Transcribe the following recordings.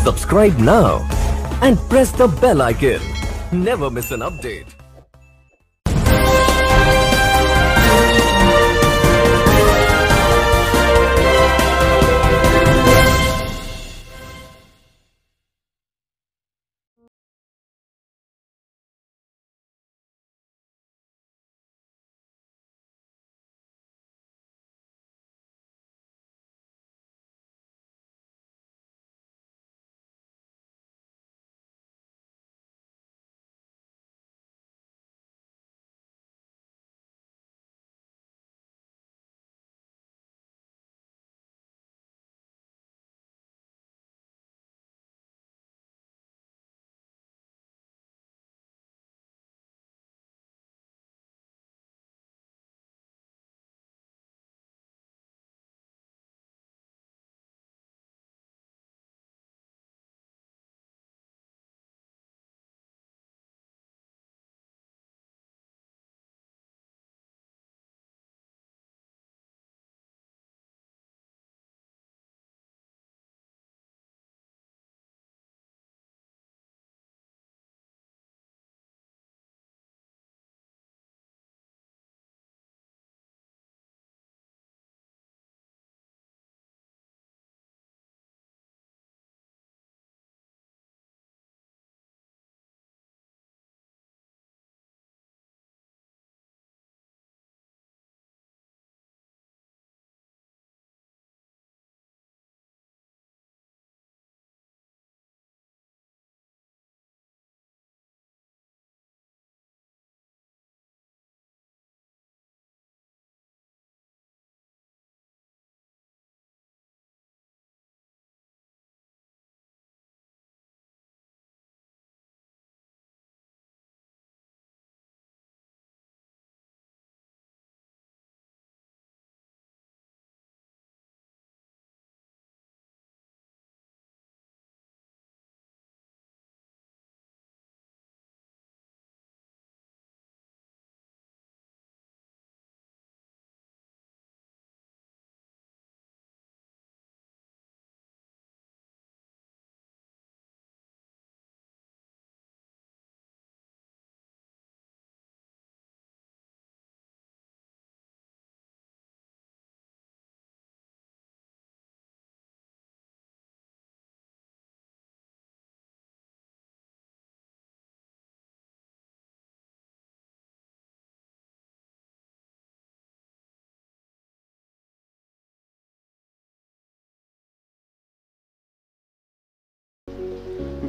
Subscribe now and press the bell icon. Never miss an update.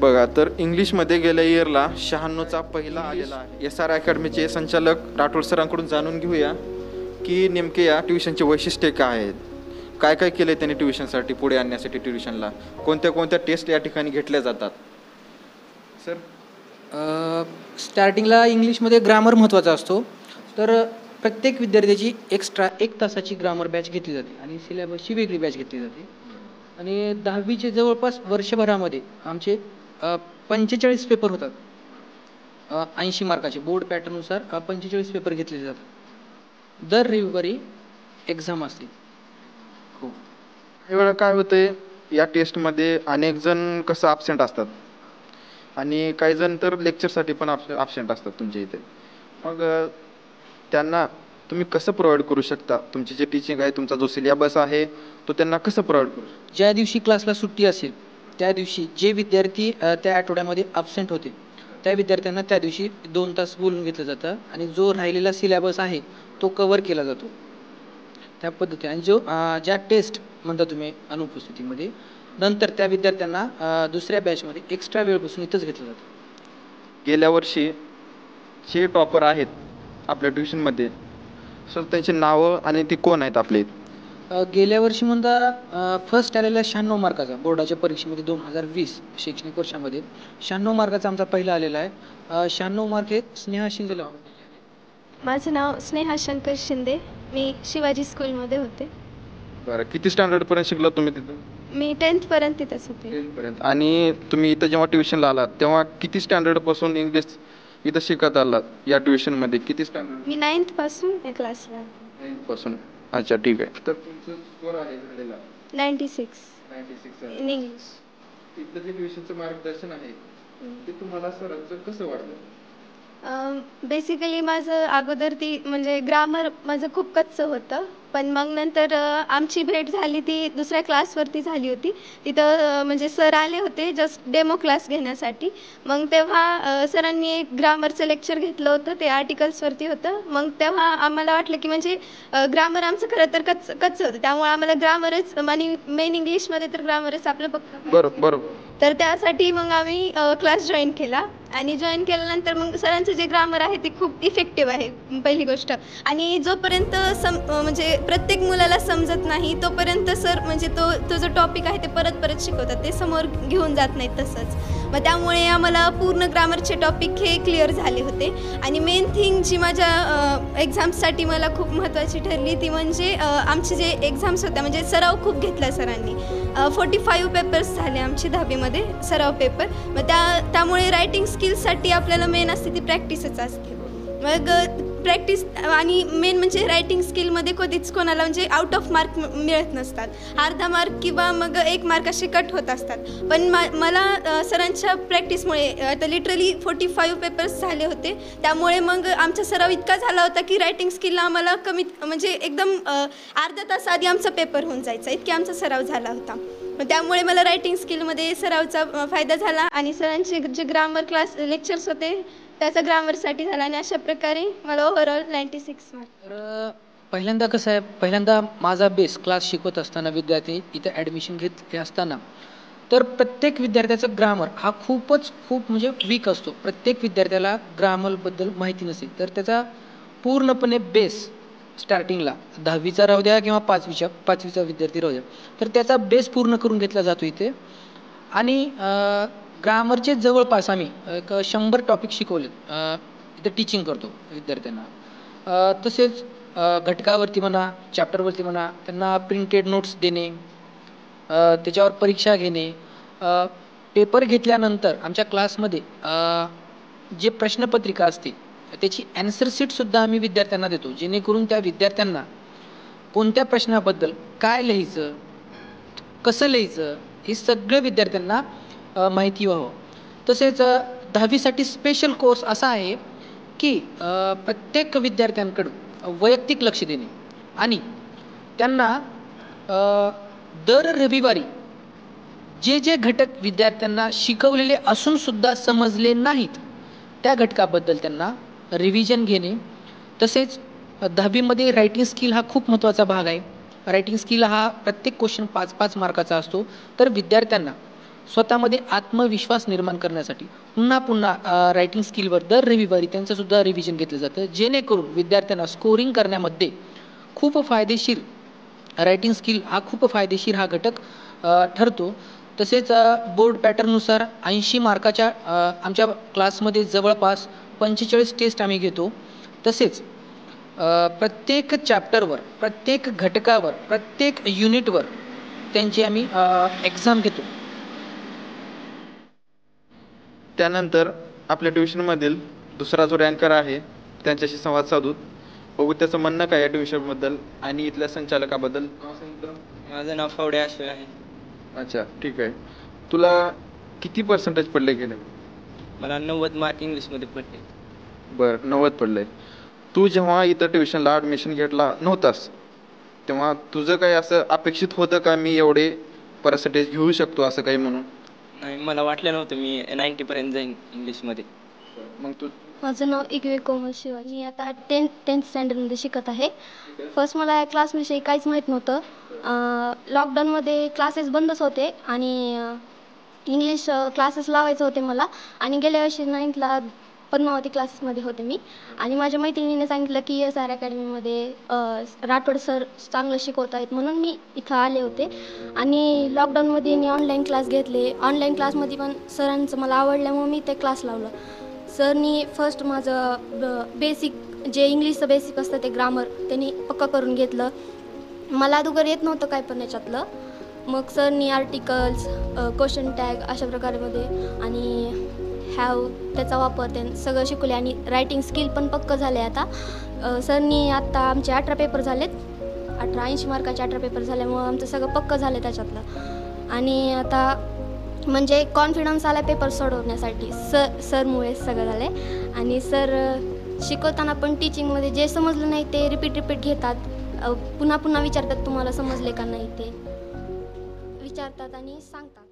बघा तर इंग्लिशमध्ये गेल्या इयरला 96चा पहिला आलेला आहे. SR अकॅडमीचे संचालक राठोड सरांकडून जाणून घेऊया की नेमके या ट्युशनचे वैशिष्ट्ये काय आहेत, काय काय केले त्यांनी ट्युशनसाठी, पुढे आणण्यासाठी ट्युशनला कोणत्या कोणत्या टेस्ट या ठिकाणी घेतल्या जातात. सर स्टार्टिंगला इंग्लिशमध्ये ग्रामर महत्त्वाचा असतो. तर प्रत्येक विद्यार्थ्याची एक्स्ट्रा 1 तासाची ग्रामर बॅच घेतली जाते आणि सिलेबसची वेगळी बॅच घेतली जाते. आणि 10वीचे जवळपास वर्षभरामध्ये आमचे 45 पेपर होतात. 80 मार्काचे बोर्ड पॅटर्ननुसार 45 पेपर घेतले जातात. दर रविवारी एक्झाम असते. हो, काही वेळा काय होतंय या टेस्टमध्ये अनेक जण कसं ॲबसेंट असतात आणि काही जण तर लेक्चरसाठी पण ॲबसेंट असतात तुमच्या इथे. मग त्यांना तुम्ही कसं प्रोव्हाइड करू शकता, तुमची जे टीचिंग आहे, तुमचा जो सिलेबस आहे तो त्यांना कसं प्रोव्हाइड करू शकता. ज्या दिवशी क्लासला सुट्टी असेल त्या दिवशी जे विद्यार्थी त्या आठवड्यामध्ये ॲबसेंट होते त्या विद्यार्थ्यांना त्या दिवशी 2 तास बोलून घेतलं जातं आणि जो राहिलेला सिलेबस आहे तो कवर केला जातो त्या पद्धतीने. आणि ज्या टेस्ट म्हणता तुम्ही अनुपस्थितीमध्ये नंतर त्या विद्यार्थ्यांना दुसऱ्या बॅचमध्ये एक्स्ट्रा वेळपासून इथंच घेतलं जातं. गेल्या वर्षी जे टॉपर आहेत आपल्या ट्युशनमध्ये सर त्यांची नावं आणि ती कोण आहेत आपले. गेल्या वर्षी म्हणता फर्स्ट आलेला 96 मार्काचा बोर्डाच्या परीक्षेमध्ये 2020 शैक्षणिक वर्षामध्ये 96 मार्काचा आमचा पहिला आलेला आहे. 96 मार्क हे स्नेहा शिंदेला. माझं नाव स्नेहा शंकर शिंदे. मी शिवाजी स्कूलमध्ये होते. बरं, किती स्टँडर्डपर्यंत शिकला तुम्ही तिथं. मी 10th पर्यंत तिथेच होते. 10th पर्यंत. आणि तुम्ही इथं जेव्हा ट्युशनला आलात तेव्हा किती स्टँडर्डपासून इंग्लिश इथं शिकत आलात या ट्युशनमध्ये, किती स्टँडर्ड. मी 9th पासून या क्लासला. 9th पासून. अच्छा, ठीक आहे. तर तुमचं स्कोर आहे झालेला 96 96 इन इंग्लिश. इथलं जे ट्युशनचं मार्गदर्शन आहे ते तुम्हाला सरांचं कसं वाटलं? बेसिकली माझं अगोदर ती म्हणजे ग्रामर माझं खूप कच्चं होतं. पण मग नंतर आमची भेट झाली ती दुसऱ्या क्लासवरती झाली होती. तिथं म्हणजे सर आले होते जस्ट डेमो क्लास घेण्यासाठी. मग तेव्हा सरांनी एक ग्रामरचं लेक्चर घेतलं होतं. ते आर्टिकल्सवरती होतं. मग तेव्हा आम्हाला वाटलं की म्हणजे ग्रामर आमचं खरं तर कच्चं होतं. त्यामुळे आम्हाला ग्रामरच आणि मेन इंग्लिशमध्ये तर ग्रामरच आपलं पक्कं बरोबर बरोबर. तर त्यासाठी मग आम्ही क्लास जॉईन केला आणि जॉईन केल्यानंतर मग सरांचं जे ग्रामर आहे ते खूप इफेक्टिव्ह आहे पहिली गोष्ट. आणि जोपर्यंत म्हणजे प्रत्येक मुलाला समजत नाही तोपर्यंत सर म्हणजे तो जो टॉपिक आहे ते परत परत शिकवतात. ते समोर घेऊन जात नाहीत तसंच. मग त्यामुळे आम्हाला पूर्ण ग्रामरचे टॉपिक हे क्लिअर झाले होते. आणि मेन थिंग जी माझ्या एक्झाम्ससाठी मला खूप महत्त्वाची ठरली ती म्हणजे आमचे जे एक्झाम्स होत्या म्हणजे सराव खूप घेतला सरांनी. 45 पेपर्स झाले आमचे 10वीमध्ये सराव पेपर. मग त्यामुळे रायटिंग स्किल्ससाठी आपल्याला मेन असते ती प्रॅक्टिसच असते. मग प्रॅक्टिस आणि मेन म्हणजे रायटिंग स्किलमध्ये कधीच कोणाला म्हणजे आउट ऑफ मार्क मिळत नसतात. अर्धा मार्क किंवा मग 1 मार्क असे कट होत असतात. पण मला सरांच्या प्रॅक्टिसमुळे आता लिटरली 45 पेपर्स झाले होते. त्यामुळे मग आमचा सराव इतका झाला होता की रायटिंग स्किलला आम्हाला कमीत म्हणजे एकदम अर्धा तास आधी आमचा पेपर होऊन जायचा इतकी आमचा सराव झाला होता. मग त्यामुळे मला रायटिंग स्किलमध्ये सरावचा फायदा झाला आणि सरांचे जे ग्रामर क्लास लेक्चर्स होते त्याचा ग्रामरसाठी झाला आणि अशा प्रकारे मला ओव्हरऑल 96 मार्क. तर पहिल्यांदा कसं आहे, पहिल्यांदा माझा बेस क्लास शिकवत असताना विद्यार्थी इथं ॲडमिशन घेत असताना तर प्रत्येक विद्यार्थ्याचा ग्रामर हा खूप म्हणजे वीक असतो. प्रत्येक विद्यार्थ्याला ग्रामरबद्दल माहिती नसेल तर त्याचा पूर्णपणे बेस स्टार्टिंगला 10वीचा राहू द्या किंवा 5वीचा विद्यार्थी राहू द्या तर त्याचा बेस पूर्ण करून घेतला जातो इथे. आणि ग्रामरचे जवळपास आम्ही एक 100 टॉपिक शिकवले इथे टीचिंग करतो विद्यार्थ्यांना. तसेच घटकावरती म्हणा चॅप्टरवरती म्हणा त्यांना प्रिंटेड नोट्स देणे, त्याच्यावर परीक्षा घेणे. पेपर घेतल्यानंतर आमच्या क्लासमध्ये जे प्रश्नपत्रिका असते त्याची ॲन्सर शीटसुद्धा आम्ही विद्यार्थ्यांना देतो जेणेकरून त्या विद्यार्थ्यांना कोणत्या प्रश्नाबद्दल काय लिहायचं कसं लिहायचं हे सगळं विद्यार्थ्यांना माहिती व्हावं. तसेच 10वीसाठी स्पेशल कोर्स असा आहे की प्रत्येक विद्यार्थ्यांकडं वैयक्तिक लक्ष देणे आणि त्यांना दर रविवारी जे घटक विद्यार्थ्यांना शिकवलेले असूनसुद्धा समजले नाहीत त्या घटकाबद्दल त्यांना रिव्हिजन घेणे. तसेच 10वीमध्ये रायटिंग स्किल हा खूप महत्त्वाचा भाग आहे. रायटिंग स्किल हा प्रत्येक क्वेश्चन 5-5 मार्काचा असतो. तर विद्यार्थ्यांना स्वतःमध्ये आत्मविश्वास निर्माण करण्यासाठी पुन्हा पुन्हा रायटिंग स्किलवर दर रविवारी त्यांचंसुद्धा रिव्हिजन घेतलं जातं जेणेकरून विद्यार्थ्यांना स्कोरिंग करण्यामध्ये खूप फायदेशीर रायटिंग स्किल हा खूप फायदेशीर हा घटक ठरतो. तसेच बोर्ड पॅटर्ननुसार 80 मार्काच्या आमच्या क्लासमध्ये जवळपास 45 टेस्ट आम्ही घेतो. तसेच प्रत्येक चॅप्टरवर प्रत्येक घटकावर प्रत्येक युनिटवर त्यांची आम्ही एक्झाम घेतो. त्यानंतर आपल्या ट्युशनमधील दुसरा जो रँकर आहे त्यांच्याशी संवाद साधू, बघू त्याचं म्हणणं काय आहे ट्युशनबद्दल आणि इथल्या संचालकाबद्दल. नाव सांगितलं? माझं नाव फावडे अश्विन आहे. अच्छा ठीक आहे. तुला किती पर्सेंटेज पडले गेले? मला 90 मार्क इंग्लिशमध्ये पडले. बरं 90 पडले. तू जेव्हा इथं ट्युशनला ॲडमिशन घेतला नव्हतास तेव्हा तुझं काही असं अपेक्षित होतं का मी एवढे पर्सेंटेज घेऊ शकतो असं काही म्हणून? नाही, मला वाटलं नव्हतं मी 90पर्यंत जाईन इंग्लिशमध्ये. मग तू? माझं नाव इकवे कोमल शिवाजी. मी आता 10th स्टँडर्डमध्ये शिकत आहे. फर्स्ट मला या क्लासविषयी काहीच माहीत नव्हतं. लॉकडाऊनमध्ये क्लासेस बंदच होते आणि इंग्लिश क्लासेस लावायचे होते मला. आणि गेल्या वर्षी 9thला पद्मावती क्लासेसमध्ये होते मी. आणि माझ्या मैत्रिणीने सांगितलं की ESR अकॅडमीमध्ये राठोड सर चांगलं शिकवत आहेत म्हणून मी इथं आले होते. आणि लॉकडाऊनमध्ये मी ऑनलाईन क्लास घेतले. ऑनलाईन क्लासमध्ये पण सरांचं मला आवडल्यामुळे मी ते क्लास लावलं. सरनी फर्स्ट माझं बेसिक जे इंग्लिशचं बेसिक असतं ते ग्रामर त्यांनी पक्का करून घेतलं. मला अगोदर येत नव्हतं काय पण याच्यातलं. मग सरनी आर्टिकल्स क्वेश्चन टॅग अशा प्रकारेमध्ये आणि हॅव त्याचा वापर ते सगळं शिकवले. आणि रायटिंग स्किल पण पक्कं झाले आता. सरनी आत्ता आमचे 18 पेपर झालेत. 80 मार्काचे 18 पेपर झाल्यामुळं आमचं सगळं पक्कं झालं त्याच्यातलं. आणि आता म्हणजे कॉन्फिडन्स आला पेपर सोडवण्यासाठी. सरमुळेच सगळं झालं आहे. आणि सर शिकवताना पण टीचिंगमध्ये जे समजलं नाही ते रिपीट घेतात, पुन्हा पुन्हा विचारतात तुम्हाला समजले का नाही ते विचारतात आणि सांगतात.